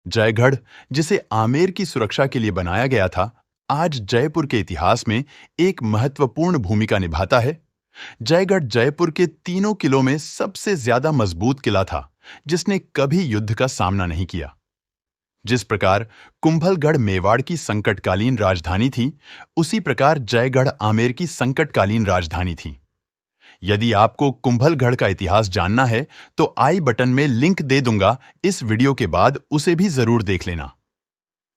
जयगढ़, जिसे आमेर की सुरक्षा के लिए बनाया गया था, आज जयपुर के इतिहास में एक महत्वपूर्ण भूमिका निभाता है। जयगढ़ जयपुर के तीनों किलों में सबसे ज्यादा मजबूत किला था, जिसने कभी युद्ध का सामना नहीं किया। जिस प्रकार कुंभलगढ़ मेवाड़ की संकटकालीन राजधानी थी, उसी प्रकार जयगढ़ आमेर की संकटकालीन राजधानी थी। यदि आपको कुंभलगढ़ का इतिहास जानना है, तो आई बटन में लिंक दे दूंगा, इस वीडियो के बाद उसे भी जरूर देख लेना।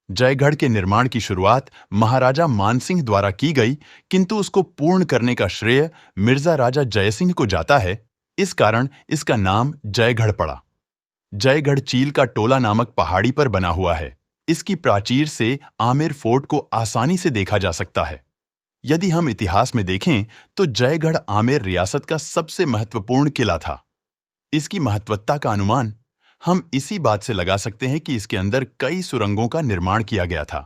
जयगढ़ के निर्माण की शुरुआत महाराजा मानसिंह द्वारा की गई, किंतु उसको पूर्ण करने का श्रेय मिर्जा राजा जयसिंह को जाता है। इस कारण इसका नाम जयगढ़ पड़ा। जयगढ़ चील का टोला नामक पहाड़ी पर बना हुआ है। इसकी प्राचीर से आमेर फोर्ट को आसानी से देखा जा सकता है। यदि हम इतिहास में देखें, तो जयगढ़ आमेर रियासत का सबसे महत्वपूर्ण किला था। इसकी महत्वता का अनुमान हम इसी बात से लगा सकते हैं कि इसके अंदर कई सुरंगों का निर्माण किया गया था।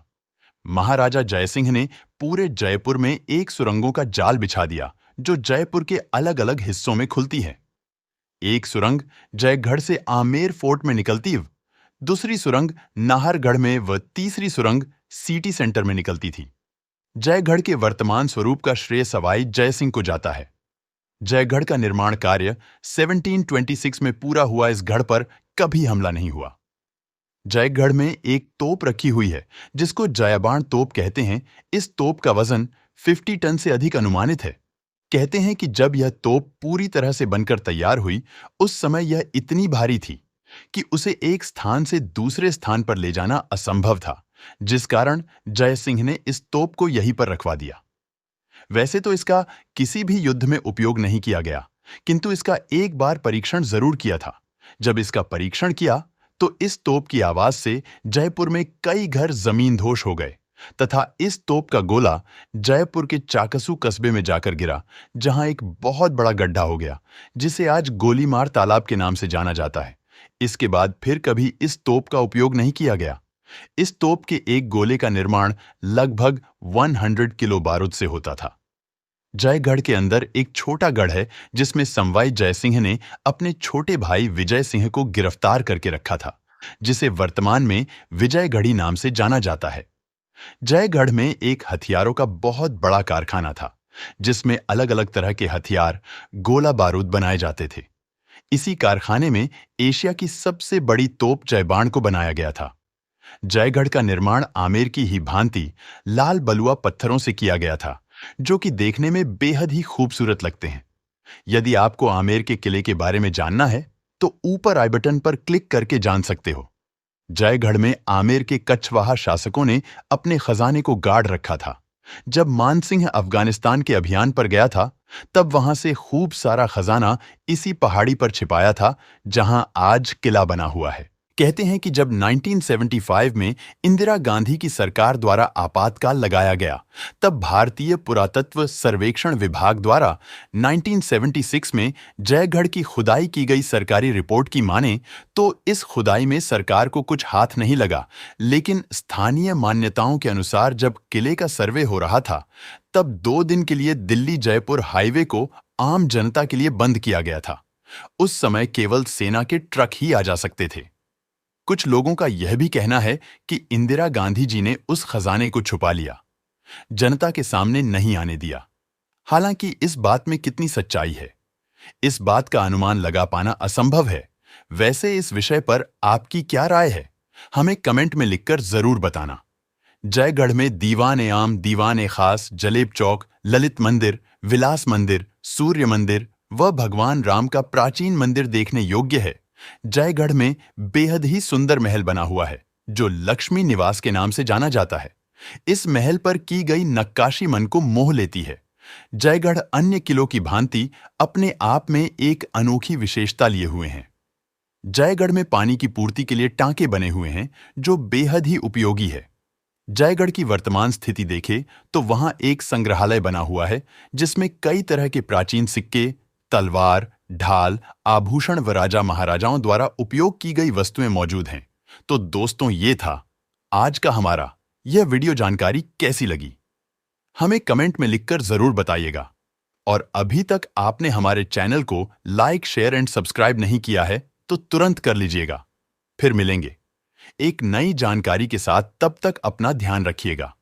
महाराजा जयसिंह ने पूरे जयपुर में एक सुरंगों का जाल बिछा दिया, जो जयपुर के अलग अलग हिस्सों में खुलती है। एक सुरंग जयगढ़ से आमेर फोर्ट में निकलती, दूसरी सुरंग नाहरगढ़ में व तीसरी सुरंग सिटी सेंटर में निकलती थी। जयगढ़ के वर्तमान स्वरूप का श्रेय सवाई जयसिंह को जाता है। जयगढ़ का निर्माण कार्य 1726 में पूरा हुआ। इस गढ़ पर कभी हमला नहीं हुआ। जयगढ़ में एक तोप रखी हुई है, जिसको जयाबाण तोप कहते हैं। इस तोप का वजन 50 टन से अधिक अनुमानित है। कहते हैं कि जब यह तोप पूरी तरह से बनकर तैयार हुई, उस समय यह इतनी भारी थी कि उसे एक स्थान से दूसरे स्थान पर ले जाना असंभव था, जिस कारण जयसिंह ने इस तोप को यहीं पर रखवा दिया। वैसे तो इसका किसी भी युद्ध में उपयोग नहीं किया गया, किंतु इसका एक बार परीक्षण जरूर किया था। जब इसका परीक्षण किया, तो इस तोप की आवाज से जयपुर में कई घर जमींदोज हो गए तथा इस तोप का गोला जयपुर के चाकसू कस्बे में जाकर गिरा, जहां एक बहुत बड़ा गड्ढा हो गया, जिसे आज गोलीमार तालाब के नाम से जाना जाता है। इसके बाद फिर कभी इस तोप का उपयोग नहीं किया गया। इस तोप के एक गोले का निर्माण लगभग 100 किलो बारूद से होता था। जयगढ़ के अंदर एक छोटा गढ़ है, जिसमें संवाई जयसिंह ने अपने छोटे भाई विजय सिंह को गिरफ्तार करके रखा था, जिसे वर्तमान में विजयगढ़ी नाम से जाना जाता है। जयगढ़ में एक हथियारों का बहुत बड़ा कारखाना था, जिसमें अलग अलग तरह के हथियार, गोला बारूद बनाए जाते थे। इसी कारखाने में एशिया की सबसे बड़ी तोप जयबाण को बनाया गया था। जयगढ़ का निर्माण आमेर की ही भांति लाल बलुआ पत्थरों से किया गया था, जो कि देखने में बेहद ही खूबसूरत लगते हैं। यदि आपको आमेर के किले के बारे में जानना है, तो ऊपर आई बटन पर क्लिक करके जान सकते हो। जयगढ़ में आमेर के कछवाहा शासकों ने अपने खजाने को गाड़ रखा था। जब मानसिंह अफगानिस्तान के अभियान पर गया था, तब वहां से खूब सारा खजाना इसी पहाड़ी पर छिपाया था, जहां आज किला बना हुआ है। कहते हैं कि जब 1975 में इंदिरा गांधी की सरकार द्वारा आपातकाल लगाया गया, तब भारतीय पुरातत्व सर्वेक्षण विभाग द्वारा 1976 में जयगढ़ की खुदाई की गई सरकारी रिपोर्ट की माने तो इस खुदाई में सरकार को कुछ हाथ नहीं लगा, लेकिन स्थानीय मान्यताओं के अनुसार जब किले का सर्वे हो रहा था, तब 2 दिन के लिए दिल्ली जयपुर हाईवे को आम जनता के लिए बंद किया गया था। उस समय केवल सेना के ट्रक ही आ जा सकते थे। कुछ लोगों का यह भी कहना है कि इंदिरा गांधी जी ने उस खजाने को छुपा लिया, जनता के सामने नहीं आने दिया। हालांकि इस बात में कितनी सच्चाई है, इस बात का अनुमान लगा पाना असंभव है। वैसे इस विषय पर आपकी क्या राय है, हमें कमेंट में लिखकर जरूर बताना। जयगढ़ में दीवान आम, दीवान खास, जलेब चौक, ललित मंदिर, विलास मंदिर, सूर्य मंदिर व भगवान राम का प्राचीन मंदिर देखने योग्य है। जयगढ़ में बेहद ही सुंदर महल बना हुआ है, जो लक्ष्मी निवास के नाम से जाना जाता है। इस महल पर की गई नक्काशी मन को मोह लेती है। जयगढ़ अन्य किलों की भांति अपने आप में एक अनोखी विशेषता लिए हुए हैं। जयगढ़ में पानी की पूर्ति के लिए टांके बने हुए हैं, जो बेहद ही उपयोगी है। जयगढ़ की वर्तमान स्थिति देखें तो वहां एक संग्रहालय बना हुआ है, जिसमें कई तरह के प्राचीन सिक्के, तलवार, ढाल, आभूषण व राजा महाराजाओं द्वारा उपयोग की गई वस्तुएं मौजूद हैं। तो दोस्तों, ये था आज का हमारा यह वीडियो। जानकारी कैसी लगी, हमें कमेंट में लिखकर जरूर बताइएगा। और अभी तक आपने हमारे चैनल को लाइक, शेयर एंड सब्सक्राइब नहीं किया है, तो तुरंत कर लीजिएगा। फिर मिलेंगे एक नई जानकारी के साथ तब तक अपना ध्यान रखिएगा।